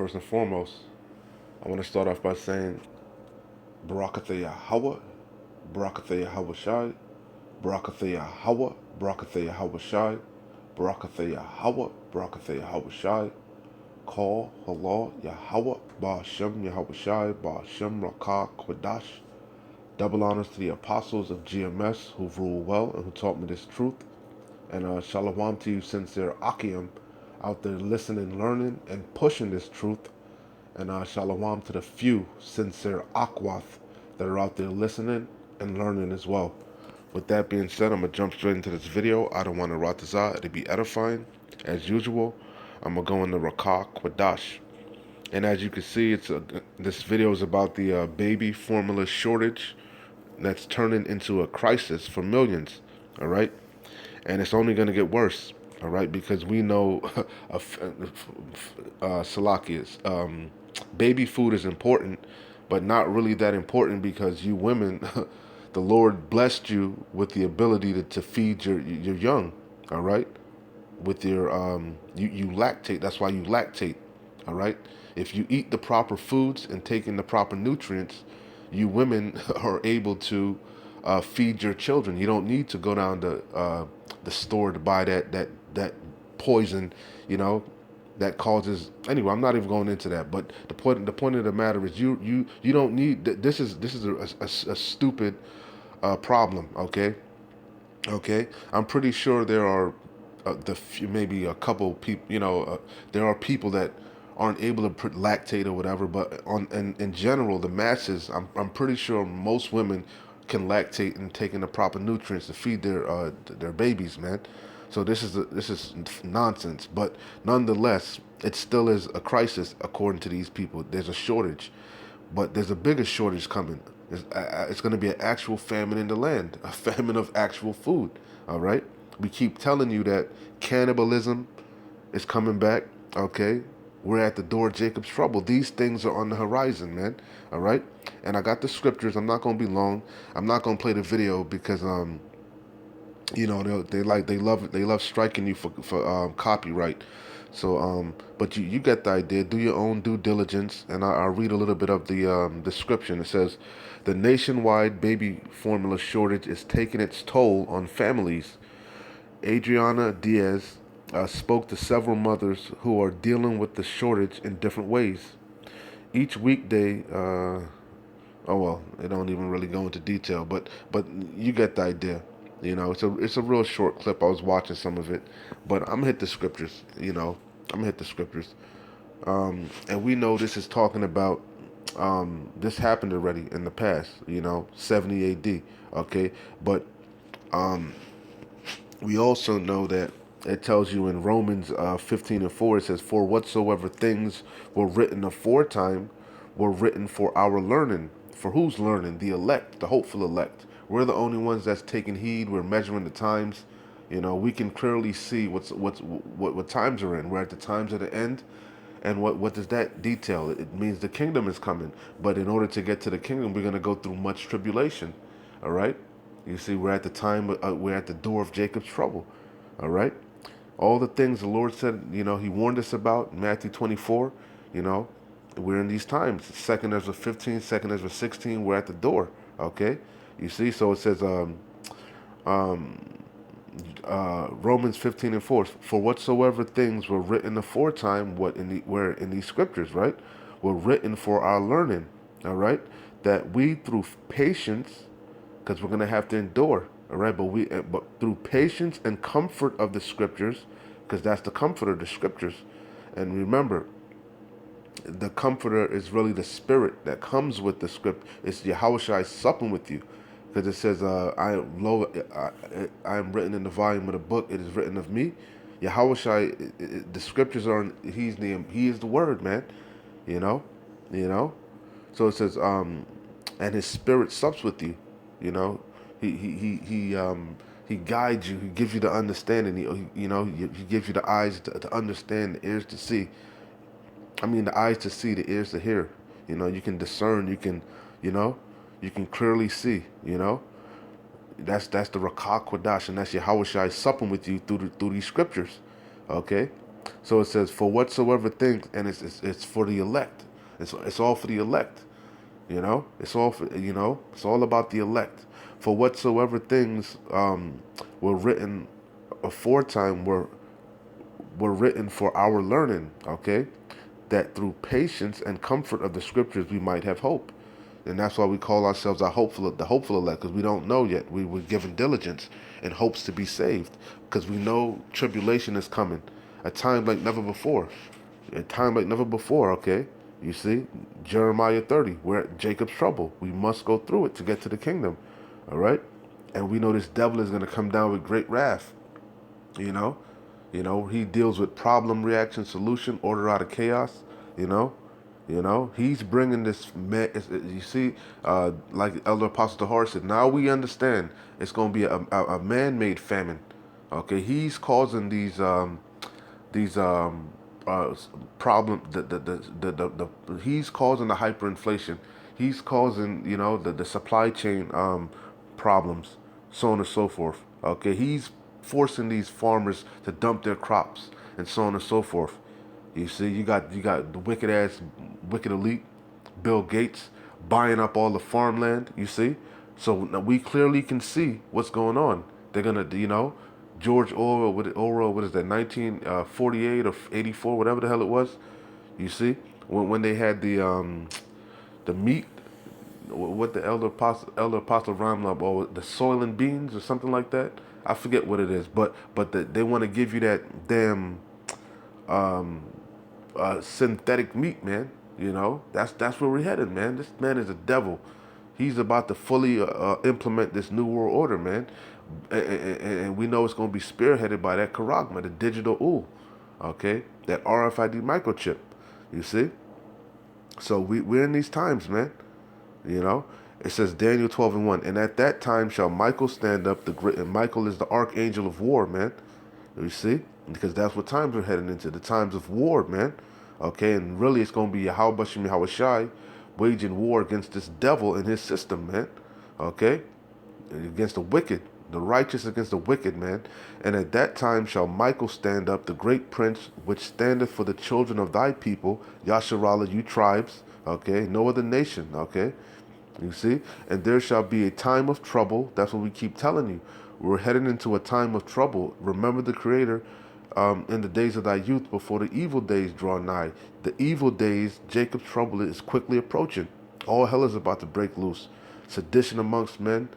First and foremost, I want to start off by saying Barakatha Yahweh, Barakatha Yahweh Shai, Barakatha Yahweh, Barakatha Yahweh Shai, Barakatha Yahweh, Barakatha Yahweh Shai, Call Allah Yahweh, Ba'ashem Yahweh Shai, Ba'ashem Rakah Kwadash. Double honors to the apostles of GMS who rule well and who taught me this truth. And shalom to you, sincere Akim, out there listening, learning, and pushing this truth. And shalom to the few sincere Akwath that are out there listening and learning as well. With that being said, I'm going to jump straight into this video. I don't want to ratazah. It'll be edifying. As usual, I'm going to go into Rakah Kwadash. And as you can see, this video is about the baby formula shortage that's turning into a crisis for millions. All right? And it's only going to get worse, all right? Because we know, Salakias, baby food is important, but not really that important because you women, the Lord blessed you with the ability to feed your young, all right? With your, you lactate, that's why you lactate, all right? If you eat the proper foods and take in the proper nutrients, you women are able to feed your children. You don't need to go down to the store to buy that poison, you know, that causes. Anyway, I'm not even going into that. But the point of the matter is, you don't need. This is a stupid problem. Okay. I'm pretty sure there are maybe a couple people. There are people that aren't able to put lactate or whatever, but in general, the masses, I'm pretty sure most women can lactate and take in the proper nutrients to feed their babies, man. So this is nonsense, but nonetheless, it still is a crisis according to these people. There's a shortage, but there's a bigger shortage coming. It's going to be an actual famine in the land, a famine of actual food. All right, we keep telling you that cannibalism is coming back. Okay, we're at the door of Jacob's trouble. These things are on the horizon, man. All right, and I got the scriptures. I'm not going to be long. I'm not going to play the video because they love striking you for copyright. So but you get the idea. Do your own due diligence, and I'll read a little bit of the description. It says, the nationwide baby formula shortage is taking its toll on families. Adriana Diaz spoke to several mothers who are dealing with the shortage in different ways. Each weekday, oh well, they don't even really go into detail, but you get the idea. It's a real short clip. I was watching some of it, but I'm gonna hit the scriptures. I'm gonna hit the scriptures, and we know this is talking about. This happened already in the past. 70 A.D. Okay, but we also know that it tells you in Romans 15:4, it says, "For whatsoever things were written aforetime were written for our learning." For whose learning? The elect, the hopeful elect. We're the only ones that's taking heed. We're measuring the times. We can clearly see what times are in. We're at the times of the end. And what does that detail? It means the kingdom is coming. But in order to get to the kingdom, we're going to go through much tribulation. All right? You see, we're at the door of Jacob's trouble. All right? All the things the Lord said, he warned us about in Matthew 24, we're in these times. 2nd Ezra 15, 2nd Ezra 16, we're at the door. Okay? You see, so it says, Romans 15:4, for whatsoever things were written aforetime, were in these scriptures, right, were written for our learning, all right, that we through patience, because we're going to have to endure, all right, but through patience and comfort of the scriptures, because that's the comforter, the scriptures. And remember, the comforter is really the spirit that comes with the script. It's Yahushua supping with you, because it says, I am written in the volume of the book. It is written of me. Yahushua, the scriptures are. He is the word, man. You know. So it says, and his spirit sups with you. He guides you. He gives you the understanding. He gives you the eyes to understand, the ears to see. The eyes to see, the ears to hear. You can discern. You can clearly see. That's the Rakah Kwadash, and that's Yahushua supping with you through these scriptures. Okay. So it says, for whatsoever things, and it's for the elect. It's all for the elect. It's all for, it's all about the elect. For whatsoever things were written aforetime were written for our learning. Okay, that through patience and comfort of the scriptures we might have hope. And that's why we call ourselves the hopeful elect, because we don't know yet. We were given diligence and hopes to be saved, because we know tribulation is coming, a time like never before, a time like never before. Okay, you see, Jeremiah 30, we're at Jacob's trouble. We must go through it to get to the kingdom. All right, and we know this devil is going to come down with great wrath. You know, he deals with problem, reaction, solution, order out of chaos. You know, he's bringing this. You see, like Elder Apostle Tahar said, now we understand it's going to be a man-made famine. Okay, he's causing these uh, problem. He's causing the hyperinflation. He's causing the supply chain problems, so on and so forth. Okay, he's forcing these farmers to dump their crops and so on and so forth. You see, you got the wicked elite, Bill Gates, buying up all the farmland. You see, so now we clearly can see what's going on. They're gonna, George Orwell. What is that? 1948 or 84, whatever the hell it was. You see, when they had the meat, what the elder apostle Ramlab, or the soil and beans or something like that. I forget what it is, but they want to give you that damn synthetic meat, man. That's where we're headed, man. This man is a devil. He's about to fully implement this new world order, man. And we know it's going to be spearheaded by that Karagma, the digital okay, that RFID microchip. You see? So we're in these times, man. You know, it says Daniel 12:1, and at that time shall Michael stand up. And Michael is the archangel of war, man. You see, because that's what times we're heading into, the times of war, man. Okay, and really it's going to be Yahweh Shem Yahweh Shai waging war against this devil and his system, man. Okay, against the wicked, the righteous against the wicked, man. And at that time shall Michael stand up, the great prince, which standeth for the children of thy people, Yasharallah, you tribes, okay, no other nation, okay. You see? And there shall be a time of trouble. That's what we keep telling you. We're heading into a time of trouble. Remember the Creator in the days of thy youth before the evil days draw nigh. The evil days, Jacob's trouble, is quickly approaching. All hell is about to break loose. Sedition amongst men,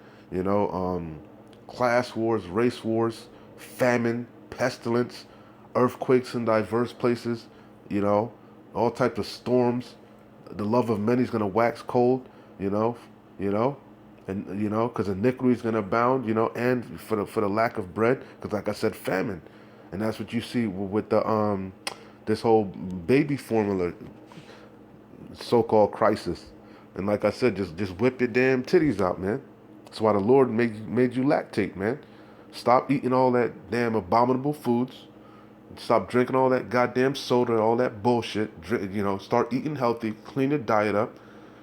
class wars, race wars, famine, pestilence, earthquakes in diverse places, you know, all types of storms. The love of many is going to wax cold, you know, you know, and because iniquity is going to abound, and for the lack of bread, because like I said, famine, and that's what you see with the this whole baby formula so-called crisis, and like I said, just whip your damn titties out, man. That's why the Lord made you lactate, man. Stop eating all that damn abominable foods. Stop drinking all that goddamn soda, all that bullshit. Start eating healthy, clean your diet up,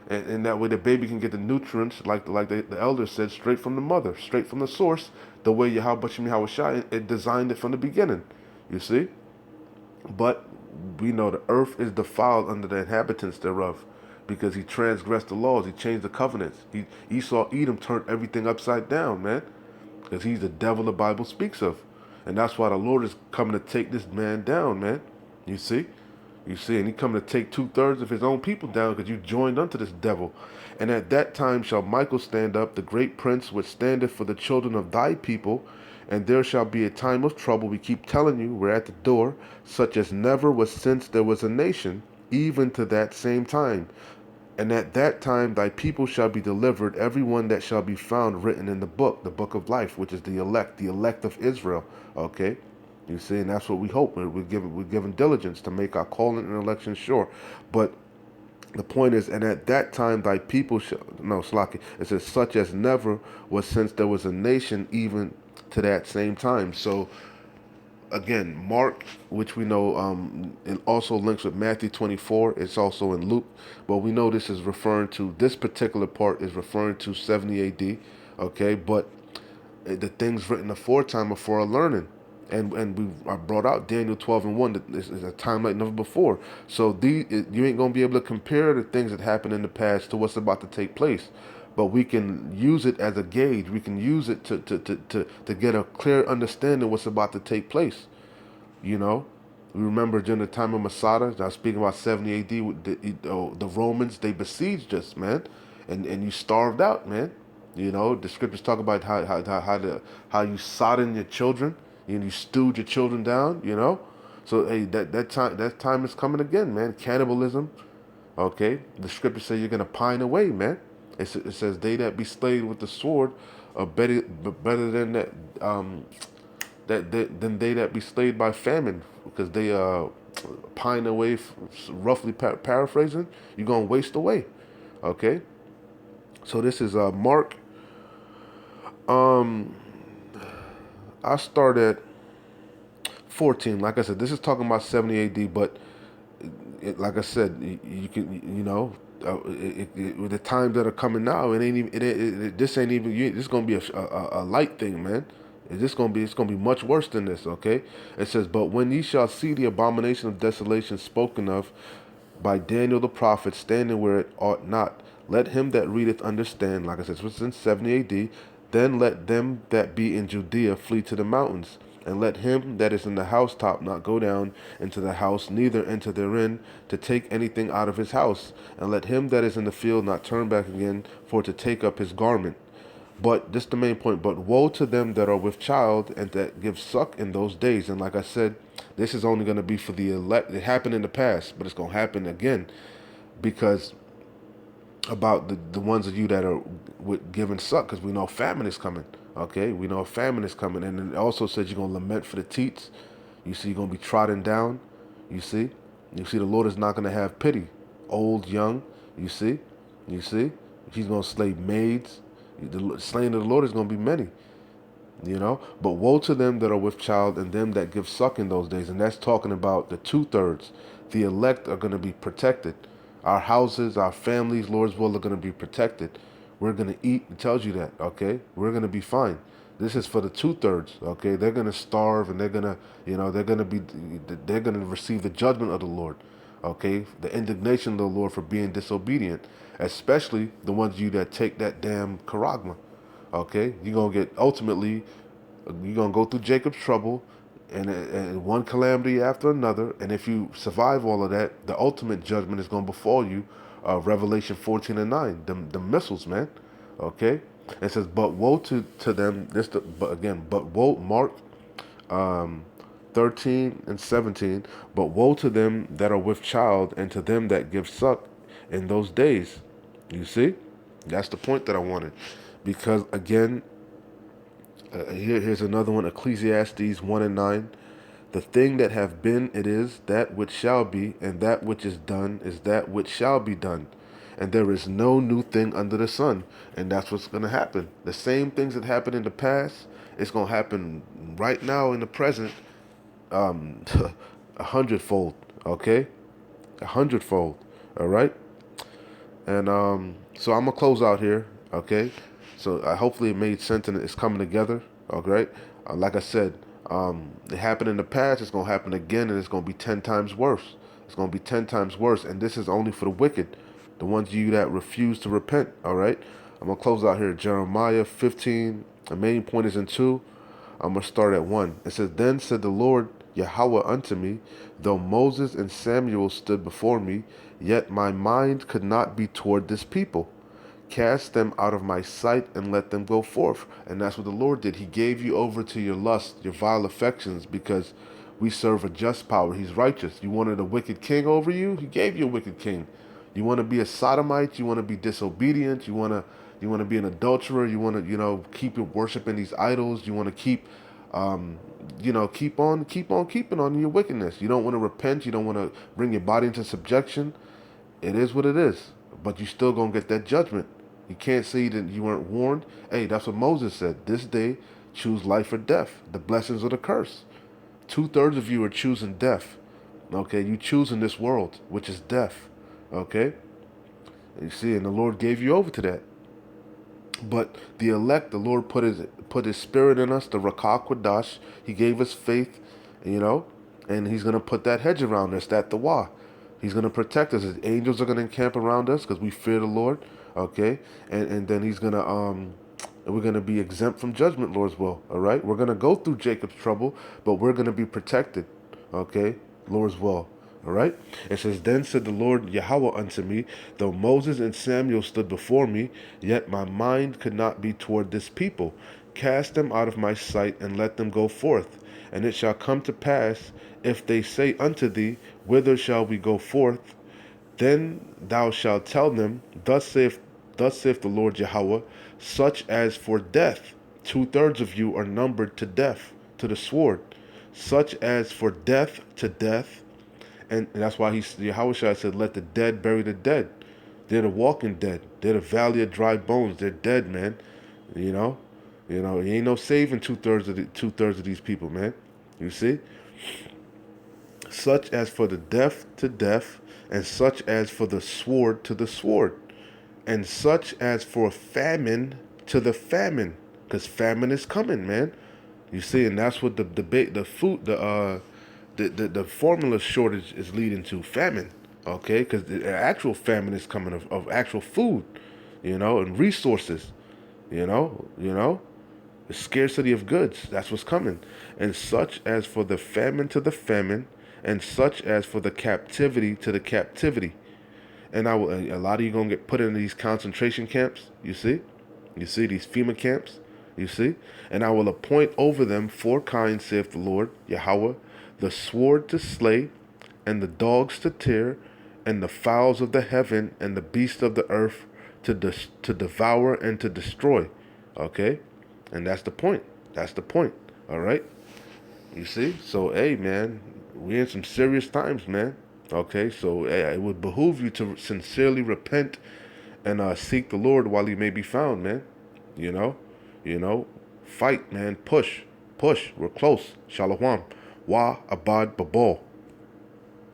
and that way the baby can get the nutrients, like the elder said, straight from the mother, straight from the source, the way Yahweh Shai it designed it from the beginning. You see? But we know the earth is defiled under the inhabitants thereof, because he transgressed the laws, he changed the covenants. Esau Edom turned everything upside down, man, because he's the devil the Bible speaks of. And that's why the Lord is coming to take this man down, man. You see? And he coming to take 2/3 of his own people down, because you joined unto this devil. And at that time shall Michael stand up, the great prince, which standeth for the children of thy people. And there shall be a time of trouble. We keep telling you, we're at the door, such as never was since there was a nation, even to that same time. And at that time thy people shall be delivered, every one that shall be found written in the book of life, which is the elect of Israel. Okay? You see, and that's what we hope. We're given diligence to make our calling and election sure. But the point is, and at that time thy people shall, no, Slaki, it says, such as never was since there was a nation, even to that same time. So, again, Mark, which we know, and also links with Matthew 24. It's also in Luke, but we know this is referring to, this particular part is referring to 70 AD. Okay, but the things written aforetime are for our learning, And I brought out Daniel 12:1. That this is a time like never before. So you ain't gonna be able to compare the things that happened in the past to what's about to take place. But we can use it as a gauge. We can use it to get a clear understanding of what's about to take place. You know, we remember during the time of Masada, I was speaking about 70 AD, with the Romans, they besieged us, man, and you starved out, man. You know, the scriptures talk about how you sodden your children, you stewed your children down, you know. So hey, that time is coming again, man. Cannibalism, okay. The scriptures say you're gonna pine away, man. It says they that be slain with the sword are better than that. Than they that be slayed by famine, because they pine away, roughly paraphrasing, you're gonna waste away. Okay, so this is Mark. um I start at 14. Like I said, this is talking about 70 AD, but like I said, you can, the times that are coming now, it ain't even this ain't even this gonna be a light thing, man. It's gonna be much worse than this. Okay, it says, but when ye shall see the abomination of desolation spoken of by Daniel the prophet standing where it ought not, let him that readeth understand. Like I said, this was in 70 AD. Then let them that be in Judea flee to the mountains, and let him that is in the housetop not go down into the house, neither enter therein to take anything out of his house. And let him that is in the field not turn back again for to take up his garment. But this is the main point. But woe to them that are with child and that give suck in those days. And like I said, this is only going to be for the elect. It happened in the past, but it's going to happen again, because about the ones of you that are giving suck, because we know famine is coming. Okay, we know famine is coming, and it also says you're gonna lament for the teats. You see, you're gonna be trodden down. You see, the Lord is not gonna have pity, old, young. You see, He's gonna slay maids. The slaying of the Lord is gonna be many. But woe to them that are with child and them that give suck in those days. And that's talking about the 2/3. The elect are going to be protected. Our houses, our families, Lord's will, are going to be protected. We're going to eat. It tells you that, okay? We're going to be fine. This is for the 2/3, okay? They're going to starve, and they're going to, they're going to receive the judgment of the Lord, okay? The indignation of the Lord for being disobedient, especially the ones of you that take that damn charagma. Okay, you're gonna go through Jacob's trouble, and one calamity after another. And if you survive all of that, the ultimate judgment is gonna befall you. Revelation 14:9, the missiles, man. Okay, it says, but woe to them. But woe. Mark 13:17. But woe to them that are with child, and to them that give suck in those days. You see, that's the point that I wanted. Because again, here's another one, Ecclesiastes 1:9. The thing that have been, it is that which shall be, and that which is done is that which shall be done. And there is no new thing under the sun. And that's what's going to happen. The same things that happened in the past, it's going to happen right now in the present, a hundredfold, okay? A hundredfold, all right? And so I'm going to close out here, okay? So hopefully it made sense and it's coming together. All right. Like I said, it happened in the past. It's gonna happen again, and it's gonna be 10 times worse. It's gonna be 10 times worse, and this is only for the wicked, the ones of you that refuse to repent. All right. I'm gonna close out here. Jeremiah 15. The main point is in 2. I'm gonna start at 1. It says, "Then said the Lord Yahweh unto me, though Moses and Samuel stood before me, yet my mind could not be toward this people. Cast them out of my sight and let them go forth." And that's what the Lord did. He gave you over to your lust, your vile affections, because we serve a just power. He's righteous. You wanted a wicked king over you? He gave you a wicked king. You want to be a sodomite? You want to be disobedient? You want to be an adulterer? You want to, keep worshiping these idols? You want to keep keep on keeping on your wickedness. You don't want to repent. You don't want to bring your body into subjection. It is what it is. But you still gonna get that judgment. You can't say that you weren't warned. Hey, that's what Moses said. This day, choose life or death, the blessings or the curse. 2/3 of you are choosing death. Okay, you choosing this world, which is death. Okay, you see, and the Lord gave you over to that. But the elect, the Lord put his spirit in us, the Rakah Quadash. He gave us faith, you know, and he's gonna put that hedge around us, that Tawah. He's gonna protect us. His angels are gonna encamp around us because we fear the Lord. Okay, and then he's gonna we're gonna be exempt from judgment, Lord's will. All right, we're gonna go through Jacob's trouble, but we're gonna be protected. Okay, Lord's will. All right. It says, Then said the Lord Yahweh unto me, Though Moses and Samuel stood before me, yet my mind could not be toward this people. Cast them out of my sight, and let them go forth. And it shall come to pass, if they say unto thee, Whither shall we go forth? Then thou shalt tell them, thus saith the Lord Yahweh, such as for death, 2/3 of you are numbered to death, to the sword. Such as for death to death, and that's why Yahweh said, let the dead bury the dead. They're the walking dead. They're the valley of dry bones. They're dead, man. You know? You ain't no saving two thirds of these people, man. You see? Such as for the deaf to deaf, and such as for the sword to the sword, and such as for famine to the famine. Because famine is coming, man. You see, and that's what the debate, the formula shortage is leading to famine, okay? Because the actual famine is coming of actual food, and resources, the scarcity of goods. That's what's coming. And such as for the famine to the famine, and such as for the captivity to the captivity. And a lot of you gonna get put in these concentration camps. You see these FEMA camps. You see, and I will appoint over them 4 kinds, saith the Lord Yahweh: the sword to slay, and the dogs to tear, and the fowls of the heaven, and the beasts of the earth to devour and to destroy. Okay, and that's the point. That's the point. All right. You see, so hey, man, we in some serious times, man. Okay, so hey, it would behoove you to sincerely repent and seek the Lord while he may be found, man. You know, fight, man. Push. We're close. Shalom. Wa abad babal.